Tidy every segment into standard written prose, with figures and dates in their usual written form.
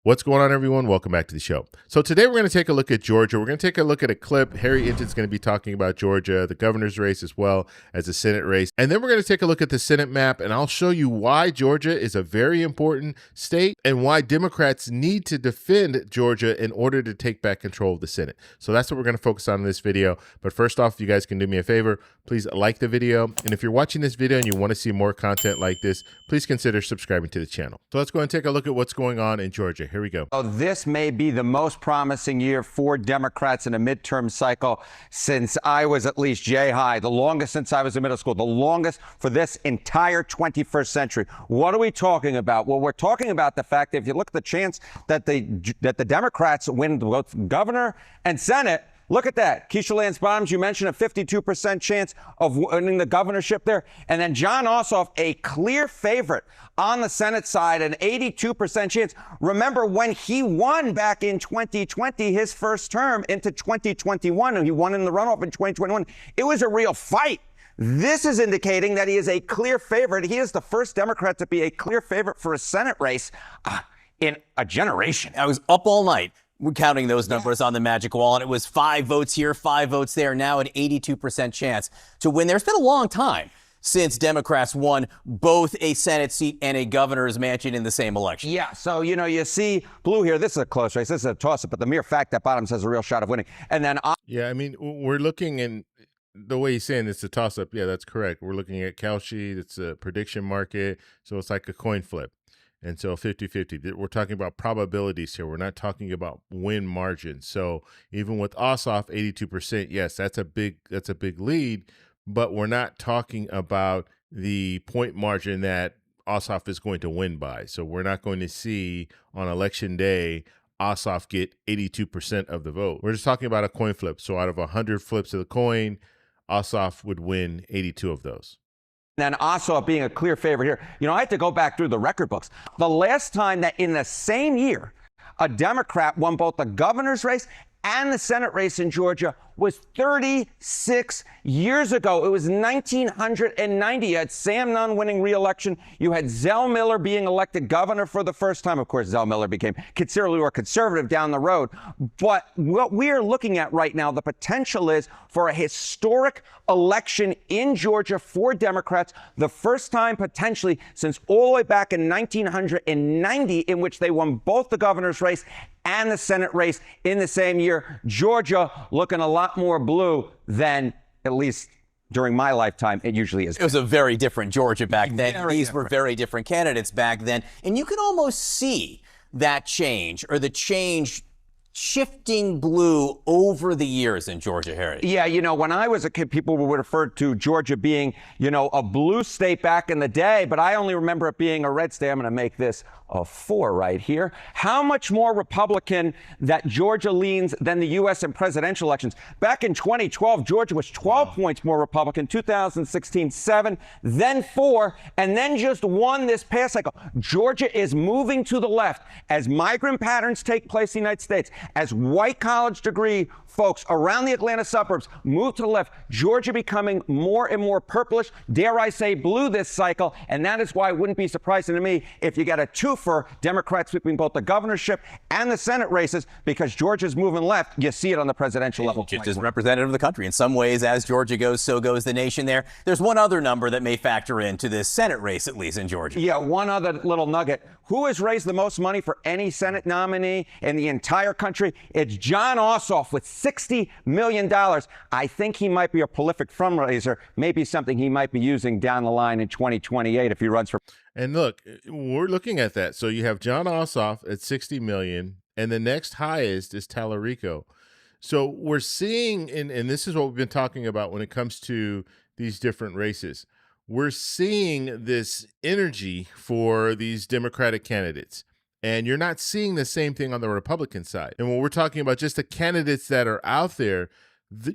What's going on, everyone? Welcome back to the show. So today we're going to take a look at Georgia. We're going to take a look at a clip. Harry Inton's going to be talking about Georgia, the governor's race, as well as the Senate race. And then we're going to take a look at the Senate map, and I'll show you why Georgia is a very important state and why Democrats need to defend Georgia in order to take back control of the Senate. So that's what we're going to focus on in this video. But first off, if you guys can do me a favor, please like the video. And if you're watching this video and you want to see more content like this, please consider subscribing to the channel. So let's go and take a look at what's going on in Georgia. Here we go. Oh, this may be the most promising year for Democrats in a midterm cycle since I was at least J-high, the longest since I was in middle school, the longest for this entire 21st century. What are we talking about? Well, we're talking about the fact that if you look at the chance that the Democrats win both governor and Senate, look at that. Keisha Lance Bottoms, you mentioned a 52% chance of winning the governorship there. And then Jon Ossoff, a clear favorite on the Senate side, an 82% chance. Remember when he won back in 2020, his first term into 2021, and he won in the runoff in 2021, it was a real fight. This is indicating that he is a clear favorite. He is the first Democrat to be a clear favorite for a Senate race in a generation. I was up all night. We're counting those numbers on the magic wall, and it was 5 votes here, 5 votes there, now an 82% chance to win. There's been a long time since Democrats won both a Senate seat and a governor's mansion in the same election. Yeah, so, you know, you see blue here. This is a close race. This is a toss-up, but the mere fact that Bottoms has a real shot of winning. And then yeah, I mean, we're looking in the way he's saying it's a toss-up. Yeah, that's correct. We're looking at Kalshi. It's a prediction market, so it's like a coin flip. And so 50-50, we're talking about probabilities here. We're not talking about win margin. So even with Ossoff, 82%, yes, that's a big lead, but we're not talking about the point margin that Ossoff is going to win by. So we're not going to see on election day Ossoff get 82% of the vote. We're just talking about a coin flip. So out of 100 flips of the coin, Ossoff would win 82 of those. And Ossoff being a clear favorite here. You know, I had to go back through the record books. The last time that in the same year a Democrat won both the governor's race and the Senate race in Georgia was 36 years ago. It was 1990. You had Sam Nunn winning re-election. You had Zell Miller being elected governor for the first time. Of course, Zell Miller became considerably more conservative down the road. But what we are looking at right now, the potential is for a historic election in Georgia for Democrats, the first time potentially since all the way back in 1990 in which they won both the governor's race and the Senate race in the same year. Georgia looking a lot more blue than, at least during my lifetime, it usually is. It was a very different Georgia back then. These were very different candidates back then. And you can almost see that change, or the change shifting blue over the years in Georgia, Harry. Yeah, you know, when I was a kid, people would refer to Georgia being, you know, a blue state back in the day, but I only remember it being a red state. I'm going to make this a 4 right here. How much more Republican that Georgia leans than the U.S. in presidential elections? Back in 2012, Georgia was 12 points more Republican, 2016, 7, then 4, and then just 1 this past cycle. Georgia is moving to the left as migrant patterns take place in the United States, as white college degree folks around the Atlanta suburbs move to the left. Georgia becoming more and more purplish, dare I say blue this cycle, and that is why it wouldn't be surprising to me if you get a 2 for Democrats sweeping both the governorship and the Senate races, because Georgia's moving left. You see it on the presidential level. Just as representative of the country. In some ways, as Georgia goes, so goes the nation there. There's one other number that may factor into this Senate race, at least in Georgia. Yeah, one other little nugget. Who has raised the most money for any Senate nominee in the entire country? It's Jon Ossoff with $60 million. I think he might be a prolific fundraiser, maybe something he might be using down the line in 2028 if he runs for. And look, we're looking at that. So you have Jon Ossoff at 60 million, and the next highest is Tallarico. So we're seeing, and this is what we've been talking about when it comes to these different races. We're seeing this energy for these Democratic candidates. And you're not seeing the same thing on the Republican side. And when we're talking about just the candidates that are out there,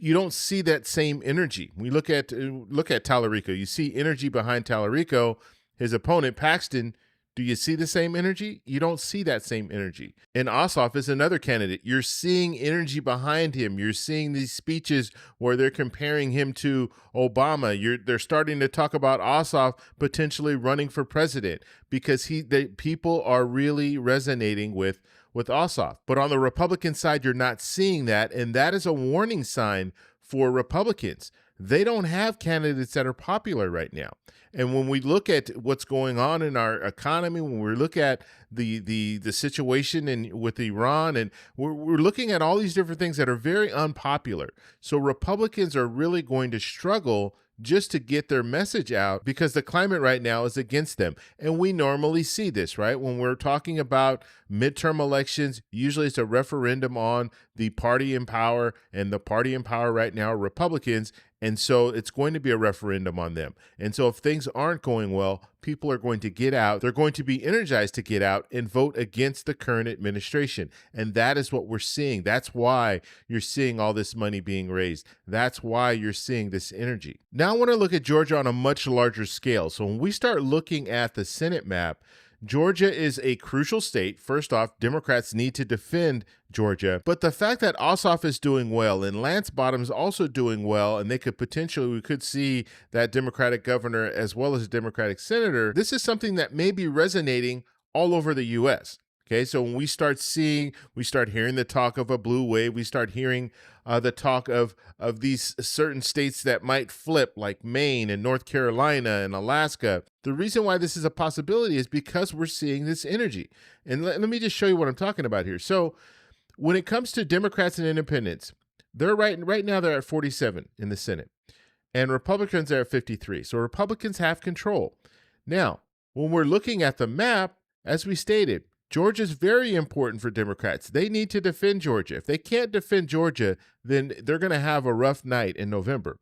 you don't see that same energy. We look at Tallarico. You see energy behind Tallarico. His opponent, Paxton, Do you see the same energy? You don't see that same energy. And Ossoff is another candidate. You're seeing energy behind him. You're seeing these speeches where they're comparing him to Obama. They're starting to talk about Ossoff potentially running for president because people are really resonating with Ossoff. But on the Republican side, you're not seeing that, and that is a warning sign for Republicans. They don't have candidates that are popular right now. And when we look at what's going on in our economy, when we look at the situation with Iran, and we're looking at all these different things that are very unpopular. So Republicans are really going to struggle just to get their message out because the climate right now is against them. And we normally see this, right? When we're talking about midterm elections, usually it's a referendum on the party in power, and the party in power right now are Republicans. And so it's going to be a referendum on them. And so if things aren't going well, people are going to get out. They're going to be energized to get out and vote against the current administration. And that is what we're seeing. That's why you're seeing all this money being raised. That's why you're seeing this energy. Now I want to look at Georgia on a much larger scale. So when we start looking at the Senate map, Georgia is a crucial state. First off, Democrats need to defend Georgia. But the fact that Ossoff is doing well and Lance Bottom's also doing well, and we could see that Democratic governor as well as a Democratic senator, this is something that may be resonating all over the U.S. Okay, so when we start hearing the talk of a blue wave, we start hearing the talk of these certain states that might flip, like Maine and North Carolina and Alaska. The reason why this is a possibility is because we're seeing this energy. And let me just show you what I'm talking about here. So when it comes to Democrats and independents, they're right now they're at 47 in the Senate, and Republicans are at 53. So Republicans have control. Now, when we're looking at the map, as we stated, Georgia is very important for Democrats. They need to defend Georgia. If they can't defend Georgia, then they're going to have a rough night in November.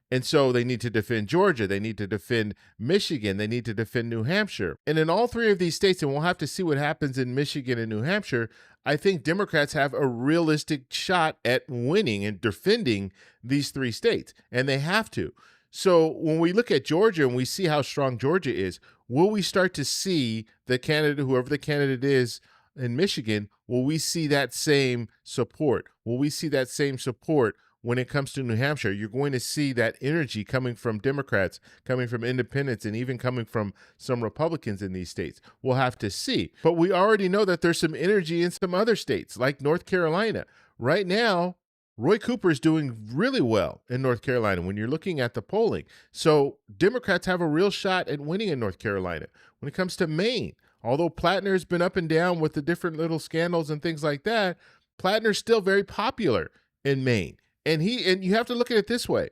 And so they need to defend Georgia. They need to defend Michigan. They need to defend New Hampshire. And in all three of these states, and we'll have to see what happens in Michigan and New Hampshire, I think Democrats have a realistic shot at winning and defending these three states. And they have to. So when we look at Georgia and we see how strong Georgia is, will we start to see the candidate, whoever the candidate is in Michigan, will we see that same support? Will we see that same support when it comes to New Hampshire? You're going to see that energy coming from Democrats, coming from independents, and even coming from some Republicans in these states. We'll have to see. But we already know that there's some energy in some other states, like North Carolina. Right now, Roy Cooper is doing really well in North Carolina when you're looking at the polling. So Democrats have a real shot at winning in North Carolina. When it comes to Maine, although Plattner's been up and down with the different little scandals and things like that, Plattner's still very popular in Maine. And you have to look at it this way.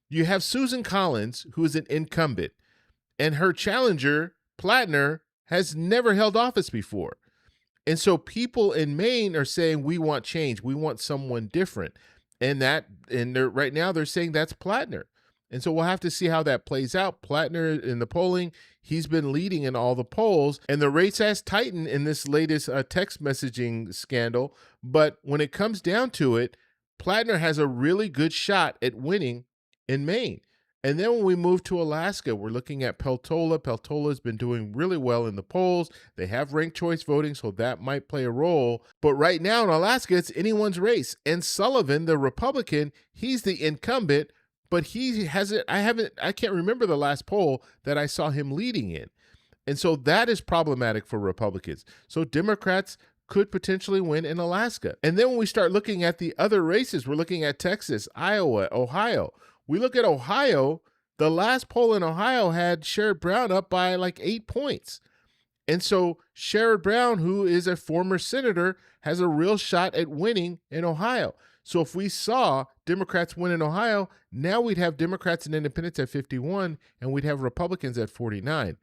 You have Susan Collins, who is an incumbent, and her challenger, Plattner, has never held office before. And so people in Maine are saying, we want change. We want someone different. Right now they're saying that's Plattner. And so we'll have to see how that plays out. Plattner in the polling, he's been leading in all the polls, and the race has tightened in this latest text messaging scandal. But when it comes down to it, Plattner has a really good shot at winning in Maine. And then when we move to Alaska, we're looking at Peltola. Peltola has been doing really well in the polls. They have ranked choice voting, so that might play a role. But right now in Alaska, it's anyone's race. And Sullivan, the Republican, he's the incumbent, but he hasn't. I can't remember the last poll that I saw him leading in. And so that is problematic for Republicans. So Democrats could potentially win in Alaska. And then when we start looking at the other races, we're looking at Texas, Iowa, Ohio. We look at Ohio, the last poll in Ohio had Sherrod Brown up by like 8 points. And so Sherrod Brown, who is a former senator, has a real shot at winning in Ohio. So if we saw Democrats win in Ohio, now we'd have Democrats and independents at 51, and we'd have Republicans at 49.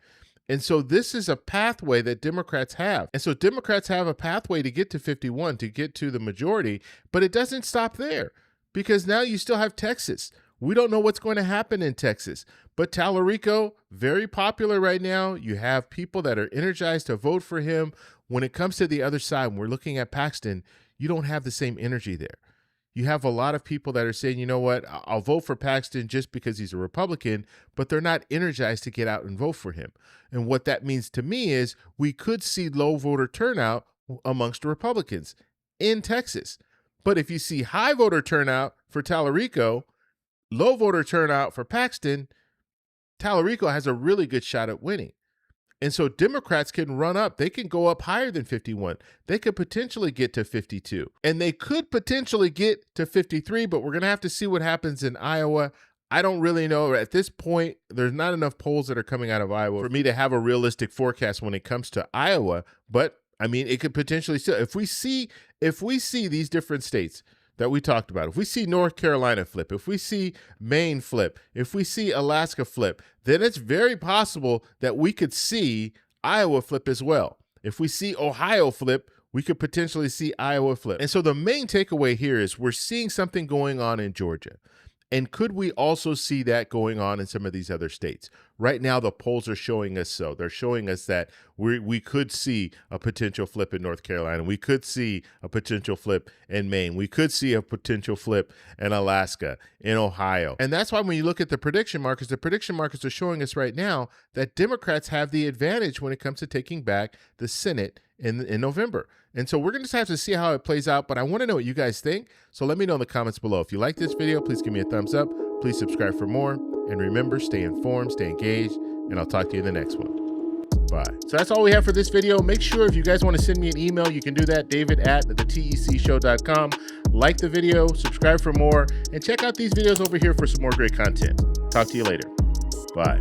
And so this is a pathway that Democrats have. And so Democrats have a pathway to get to 51, to get to the majority, but it doesn't stop there because now you still have Texas. We don't know what's going to happen in Texas, but Tallarico, very popular right now. You have people that are energized to vote for him. When it comes to the other side, when we're looking at Paxton, you don't have the same energy there. you have a lot of people that are saying, you know what, I'll vote for Paxton just because he's a Republican, but they're not energized to get out and vote for him. And what that means to me is we could see low voter turnout amongst Republicans in Texas. But if you see high voter turnout for Tallarico, low voter turnout for Paxton, Tallarico has a really good shot at winning. And so Democrats can run up. They can go up higher than 51. They could potentially get to 52. And they could potentially get to 53, but we're going to have to see what happens in Iowa. I don't really know. At this point, there's not enough polls that are coming out of Iowa for me to have a realistic forecast when it comes to Iowa. But, I mean, it could potentially still, if we see these different states that we talked about, if we see North Carolina flip, if we see Maine flip, if we see Alaska flip, then it's very possible that we could see Iowa flip as well. If we see Ohio flip, we could potentially see Iowa flip. And so the main takeaway here is we're seeing something going on in Georgia. And could we also see that going on in some of these other states? Right now, the polls are showing us so. They're showing us that we could see a potential flip in North Carolina. We could see a potential flip in Maine. We could see a potential flip in Alaska, in Ohio. And that's why when you look at the prediction markets are showing us right now that Democrats have the advantage when it comes to taking back the Senate in November. And so we're going to just have to see how it plays out, but I want to know what you guys think. So let me know in the comments below. If you like this video, please give me a thumbs up. Please subscribe for more. And remember, stay informed, stay engaged, and I'll talk to you in the next one. Bye. So that's all we have for this video. Make sure if you guys want to send me an email, you can do that, david@thetecshow.com. Like the video, subscribe for more, and check out these videos over here for some more great content. Talk to you later. Bye.